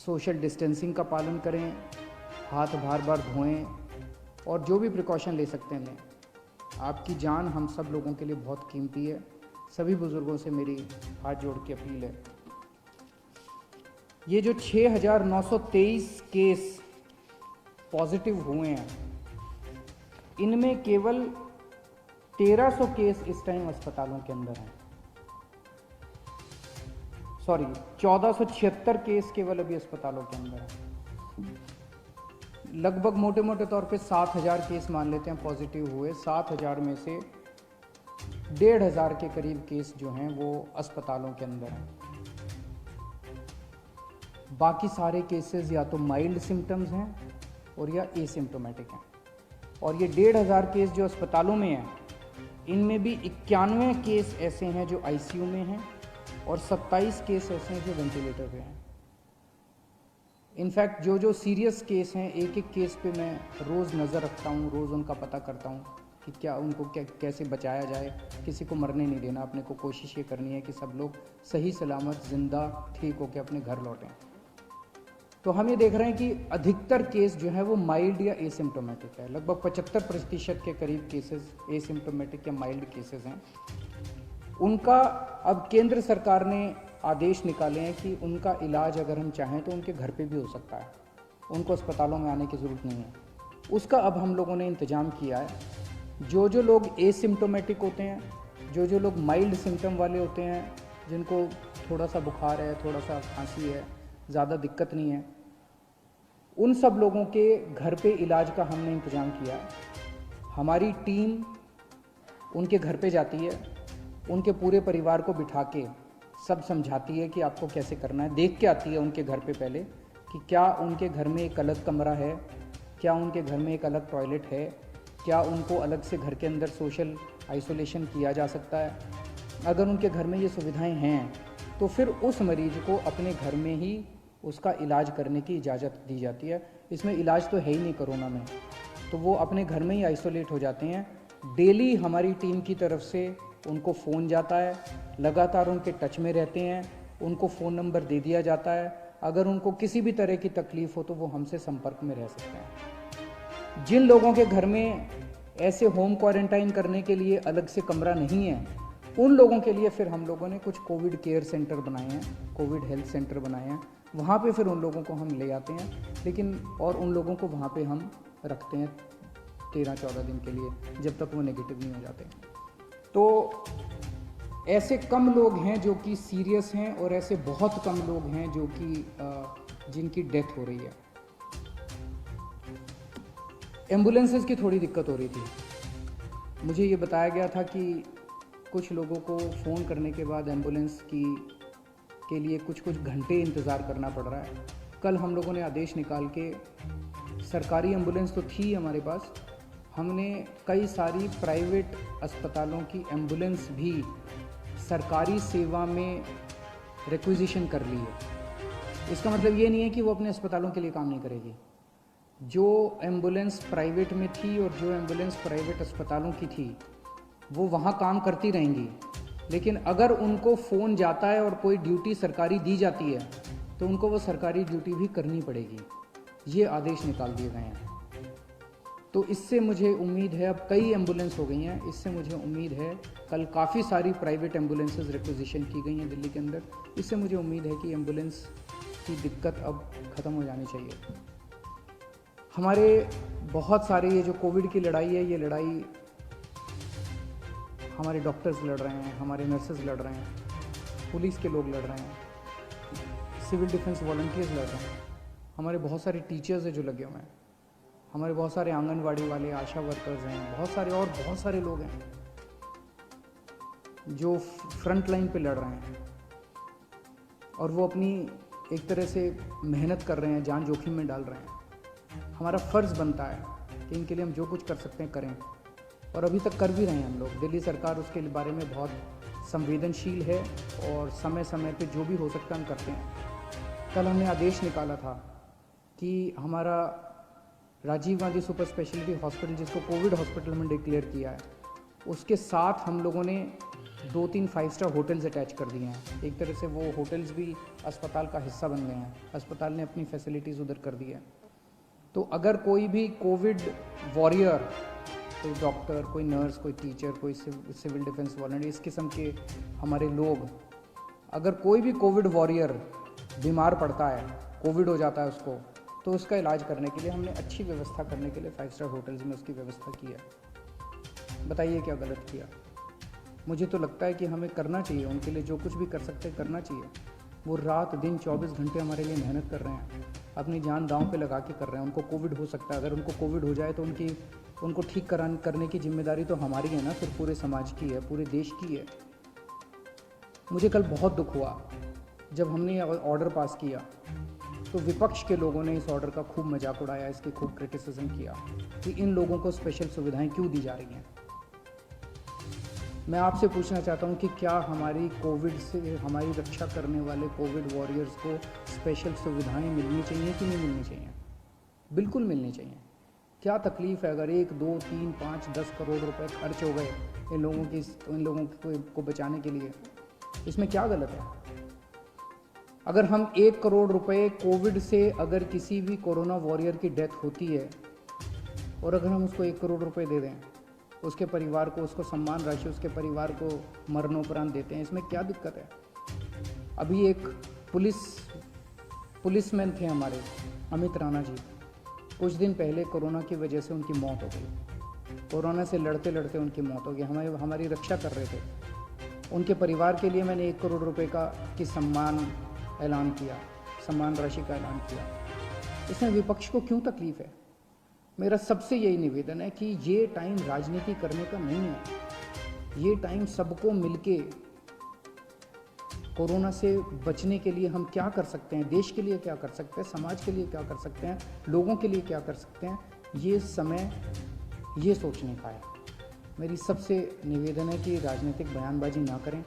Social distancing का पालन करें, हाथ बार बार धोएं और जो भी प्रिकॉशन ले सकते हैं लें। आपकी जान हम सब लोगों के लिए बहुत कीमती है। सभी बुज़ुर्गों से मेरी हाथ जोड़ के अपील है। ये जो 6,923 केस पॉजिटिव हुए हैं, इनमें केवल 1300 केस इस टाइम अस्पतालों के अंदर हैं। 1476 केस केवल अभी अस्पतालों के अंदर हैं। लगभग मोटे मोटे तौर पे 7,000 केस मान लेते हैं पॉजिटिव हुए। 7,000 में से 1,500 के करीब केस जो हैं वो अस्पतालों के अंदर हैं। बाकी सारे केसेस या तो माइल्ड सिम्टम्स हैं और या एसिम्टोमेटिक हैं। और ये 1,500 केस जो अस्पतालों में हैं, इनमें भी 91 केस ऐसे हैं जो आईसीयू में हैं और 27 केस ऐसे हैं जो वेंटिलेटर पे हैं। इनफैक्ट जो सीरियस केस हैं, एक एक केस पे मैं रोज़ नज़र रखता हूँ, रोज़ उनका पता करता हूँ कि क्या उनको कैसे बचाया जाए। किसी को मरने नहीं देना, अपने को कोशिश ये करनी है कि सब लोग सही सलामत जिंदा ठीक होकर अपने घर लौटें। तो हम ये देख रहे हैं कि अधिकतर केस जो है वो माइल्ड या एसिम्टोमेटिक है। लगभग 75% के करीब केसेस एसिम्टोमेटिक या माइल्ड केसेस हैं। उनका अब केंद्र सरकार ने आदेश निकाले हैं कि उनका इलाज अगर हम चाहें तो उनके घर पे भी हो सकता है, उनको अस्पतालों में आने की ज़रूरत नहीं है। उसका अब हम लोगों ने इंतज़ाम किया है। जो लोग एसिम्टोमेटिक होते हैं, जो लोग माइल्ड सिम्टम वाले होते हैं, जिनको थोड़ा सा बुखार है, थोड़ा सा खांसी है, ज़्यादा दिक्कत नहीं है, उन सब लोगों के घर पे इलाज का हमने इंतज़ाम किया है। हमारी टीम उनके घर पे जाती है, उनके पूरे परिवार को बिठा के सब समझाती है कि आपको कैसे करना है। देख के आती है उनके घर पे पहले कि क्या उनके घर में एक अलग कमरा है, क्या उनके घर में एक अलग टॉयलेट है, क्या उनको अलग से घर के अंदर सोशल आइसोलेशन किया जा सकता है। अगर उनके घर में ये सुविधाएं हैं तो फिर उस मरीज को अपने घर में ही उसका इलाज करने की इजाज़त दी जाती है। इसमें इलाज तो है ही नहीं कोरोना में, तो वो अपने घर में ही आइसोलेट हो जाते हैं। डेली हमारी टीम की तरफ से उनको फ़ोन जाता है, लगातार उनके टच में रहते हैं, उनको फ़ोन नंबर दे दिया जाता है। अगर उनको किसी भी तरह की तकलीफ़ हो तो वो हमसे संपर्क में रह सकते हैं। जिन लोगों के घर में ऐसे होम क्वारंटाइन करने के लिए अलग से कमरा नहीं है, उन लोगों के लिए फिर हम लोगों ने कुछ कोविड केयर सेंटर बनाए हैं, कोविड हेल्थ सेंटर बनाए हैं। वहाँ पे फिर उन लोगों को हम ले आते हैं, लेकिन और उन लोगों को वहाँ पे हम रखते हैं 13-14 दिन के लिए, जब तक वो नेगेटिव नहीं हो जाते। तो ऐसे कम लोग हैं जो कि सीरियस हैं और ऐसे बहुत कम लोग हैं जो कि जिनकी डेथ हो रही है। एम्बुलेंसेस की थोड़ी दिक्कत हो रही थी। मुझे ये बताया गया था कि कुछ लोगों को फ़ोन करने के बाद एम्बुलेंस के लिए कुछ घंटे इंतज़ार करना पड़ रहा है। कल हम लोगों ने आदेश निकाल के, सरकारी एम्बुलेंस तो थी हमारे पास, हमने कई सारी प्राइवेट अस्पतालों की एम्बुलेंस भी सरकारी सेवा में रिक्विजिशन कर ली है। इसका मतलब ये नहीं है कि वो अपने अस्पतालों के लिए काम नहीं करेगी। जो एम्बुलेंस प्राइवेट में थी और जो एम्बुलेंस प्राइवेट अस्पतालों की थी, वो वहाँ काम करती रहेंगी, लेकिन अगर उनको फ़ोन जाता है और कोई ड्यूटी सरकारी दी जाती है तो उनको वो सरकारी ड्यूटी भी करनी पड़ेगी। ये आदेश निकाल दिए गए हैं। तो इससे मुझे उम्मीद है, अब कई एम्बुलेंस हो गई हैं, इससे मुझे उम्मीद है, कल काफ़ी सारी प्राइवेट एम्बुलेंसेस रिक्विजिशन की गई हैं दिल्ली के अंदर। इससे मुझे उम्मीद है कि एम्बुलेंस की दिक्कत अब ख़त्म हो जानी चाहिए। हमारे बहुत सारे ये जो कोविड की लड़ाई है, ये लड़ाई हमारे डॉक्टर्स लड़ रहे हैं, हमारे नर्सेज लड़ रहे हैं, पुलिस के लोग लड़ रहे हैं, सिविल डिफेंस वॉलंटियर्स लड़ रहे हैं, हमारे बहुत सारे टीचर्स हैं जो लगे हुए हैं, हमारे बहुत सारे आंगनवाड़ी वाले, आशा वर्कर्स हैं, बहुत सारे लोग हैं जो फ्रंट लाइन पे लड़ रहे हैं और वो अपनी एक तरह से मेहनत कर रहे हैं, जान जोखिम में डाल रहे हैं। हमारा फ़र्ज़ बनता है कि इनके लिए हम जो कुछ कर सकते हैं करें, और अभी तक कर भी रहे हैं हम लोग। दिल्ली सरकार उसके बारे में बहुत संवेदनशील है और समय समय पे जो भी हो सकता है हम करते हैं। कल हमने आदेश निकाला था कि हमारा Rajiv Gandhi super speciality hospital, जिसको कोविड हॉस्पिटल में डिक्लेयर किया है, उसके साथ हम लोगों ने 2-3 5 स्टार होटल्स अटैच कर दिए हैं। एक तरह से वो होटल्स भी अस्पताल का हिस्सा बन गए हैं, अस्पताल ने अपनी फैसिलिटीज़ उधर कर दी है। तो अगर कोई भी कोविड वॉरियर, कोई डॉक्टर, कोई नर्स, कोई टीचर, कोई सिविल डिफेंस वॉलंटियर, इस किस्म के हमारे लोग, अगर कोई भी कोविड वॉरियर बीमार पड़ता है, कोविड हो जाता है उसको, तो उसका इलाज करने के लिए हमने अच्छी व्यवस्था करने के लिए 5 स्टार होटल्स में उसकी व्यवस्था की है। बताइए क्या गलत किया? मुझे तो लगता है कि हमें करना चाहिए, उनके लिए जो कुछ भी कर सकते हैं करना चाहिए। वो रात दिन 24 घंटे हमारे लिए मेहनत कर रहे हैं, अपनी जान दांव पे लगा के कर रहे हैं। उनको कोविड हो सकता है, अगर उनको कोविड हो जाए तो उनको ठीक करने की जिम्मेदारी तो हमारी है ना, फिर पूरे समाज की है, पूरे देश की है। मुझे कल बहुत दुख हुआ जब हमने ये ऑर्डर पास किया, तो विपक्ष के लोगों ने इस ऑर्डर का खूब मजाक उड़ाया, इसकी खूब क्रिटिसिज्म किया कि इन लोगों को स्पेशल सुविधाएं क्यों दी जा रही हैं। मैं आपसे पूछना चाहता हूं कि क्या हमारी कोविड से हमारी रक्षा करने वाले कोविड वॉरियर्स को स्पेशल सुविधाएं मिलनी चाहिए कि नहीं मिलनी चाहिए? बिल्कुल मिलनी चाहिए। क्या तकलीफ़ है अगर 1, 2, 3, 5, 10 करोड़ रुपए खर्च हो गए इन लोगों को बचाने के लिए? इसमें क्या गलत है? अगर हम 1 करोड़ रुपए कोविड से, अगर किसी भी कोरोना वॉरियर की डेथ होती है और अगर हम उसको 1 करोड़ रुपए दे दें, उसके परिवार को, उसको सम्मान राशि उसके परिवार को मरणोपरांत देते हैं, इसमें क्या दिक्कत है? अभी एक पुलिसमैन थे हमारे, अमित राणा जी, कुछ दिन पहले कोरोना की वजह से उनकी मौत हो गई। कोरोना से लड़ते लड़ते उनकी मौत हो गई। हमारी रक्षा कर रहे थे। उनके परिवार के लिए मैंने 1 करोड़ रुपए की सम्मान राशि का ऐलान किया। इसमें विपक्ष को क्यों तकलीफ है? मेरा सबसे यही निवेदन है कि ये टाइम राजनीति करने का नहीं है। ये टाइम सबको मिलके कोरोना से बचने के लिए हम क्या कर सकते हैं, देश के लिए क्या कर सकते हैं, समाज के लिए क्या कर सकते हैं, लोगों के लिए क्या कर सकते हैं, ये समय ये सोचने का है। मेरी सबसे निवेदन है कि राजनीतिक बयानबाजी ना करें,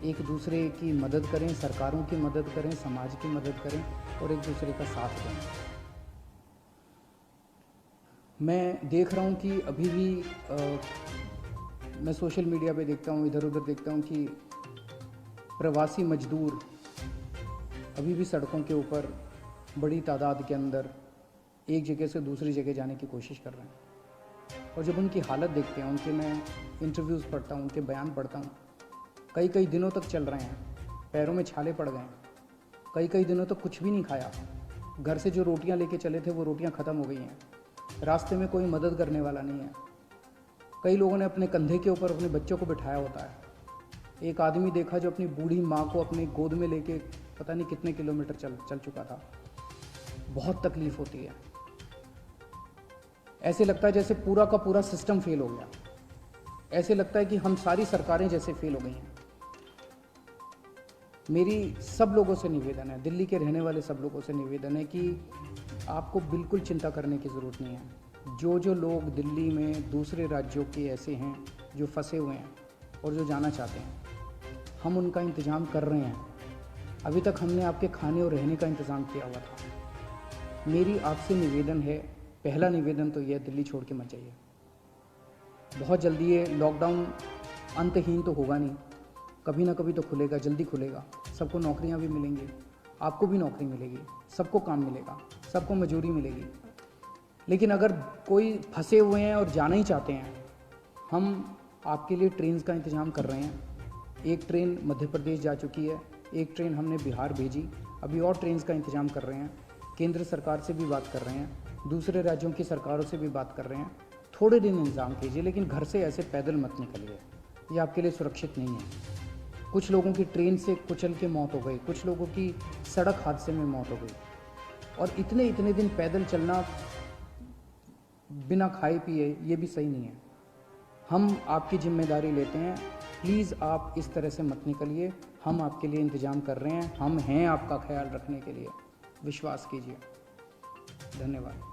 एक दूसरे की मदद करें, सरकारों की मदद करें, समाज की मदद करें और एक दूसरे का साथ दें। मैं देख रहा हूँ कि अभी भी मैं सोशल मीडिया पे देखता हूँ, इधर उधर देखता हूँ कि प्रवासी मजदूर अभी भी सड़कों के ऊपर बड़ी तादाद के अंदर एक जगह से दूसरी जगह जाने की कोशिश कर रहे हैं। और जब उनकी हालत देखते हैं, उनके मैं इंटरव्यूज़ पढ़ता हूँ, उनके बयान पढ़ता हूँ, कई दिनों तक चल रहे हैं, पैरों में छाले पड़ गए, कई दिनों तक कुछ भी नहीं खाया। घर से जो रोटियाँ लेके चले थे वो रोटियाँ ख़त्म हो गई हैं। रास्ते में कोई मदद करने वाला नहीं है। कई लोगों ने अपने कंधे के ऊपर अपने बच्चों को बिठाया होता है। एक आदमी देखा जो अपनी बूढ़ी माँ को अपनी गोद में लेके पता नहीं कितने किलोमीटर चल चुका था। बहुत तकलीफ होती है। ऐसे लगता है जैसे पूरा का पूरा सिस्टम फेल हो गया। ऐसे लगता है कि हम सारी सरकारें जैसे फेल हो गई हैं। मेरी सब लोगों से निवेदन है, दिल्ली के रहने वाले सब लोगों से निवेदन है कि आपको बिल्कुल चिंता करने की ज़रूरत नहीं है। जो लोग दिल्ली में दूसरे राज्यों के ऐसे हैं जो फंसे हुए हैं और जो जाना चाहते हैं, हम उनका इंतज़ाम कर रहे हैं। अभी तक हमने आपके खाने और रहने का इंतज़ाम किया हुआ था। मेरी आपसे निवेदन है, पहला निवेदन तो यह, दिल्ली छोड़ के मत जाइए। बहुत जल्दी ये लॉकडाउन अंतहीन तो होगा नहीं, कभी ना कभी तो खुलेगा, जल्दी खुलेगा। सबको नौकरियां भी मिलेंगी, आपको भी नौकरी मिलेगी, सबको काम मिलेगा, सबको मजदूरी मिलेगी। लेकिन अगर कोई फंसे हुए हैं और जाना ही चाहते हैं, हम आपके लिए ट्रेन का इंतज़ाम कर रहे हैं। एक ट्रेन मध्य प्रदेश जा चुकी है, एक ट्रेन हमने बिहार भेजी, अभी और ट्रेन का इंतज़ाम कर रहे हैं। केंद्र सरकार से भी बात कर रहे हैं, दूसरे राज्यों की सरकारों से भी बात कर रहे हैं। थोड़े दिन इंतज़ाम कीजिए, लेकिन घर से ऐसे पैदल मत निकलिए, ये आपके लिए सुरक्षित नहीं है। कुछ लोगों की ट्रेन से कुचल के मौत हो गई, कुछ लोगों की सड़क हादसे में मौत हो गई। और इतने दिन पैदल चलना बिना खाए पिए, ये भी सही नहीं है। हम आपकी जिम्मेदारी लेते हैं, प्लीज़ आप इस तरह से मत निकलिए। हम आपके लिए इंतज़ाम कर रहे हैं, हम हैं आपका ख्याल रखने के लिए, विश्वास कीजिए। धन्यवाद।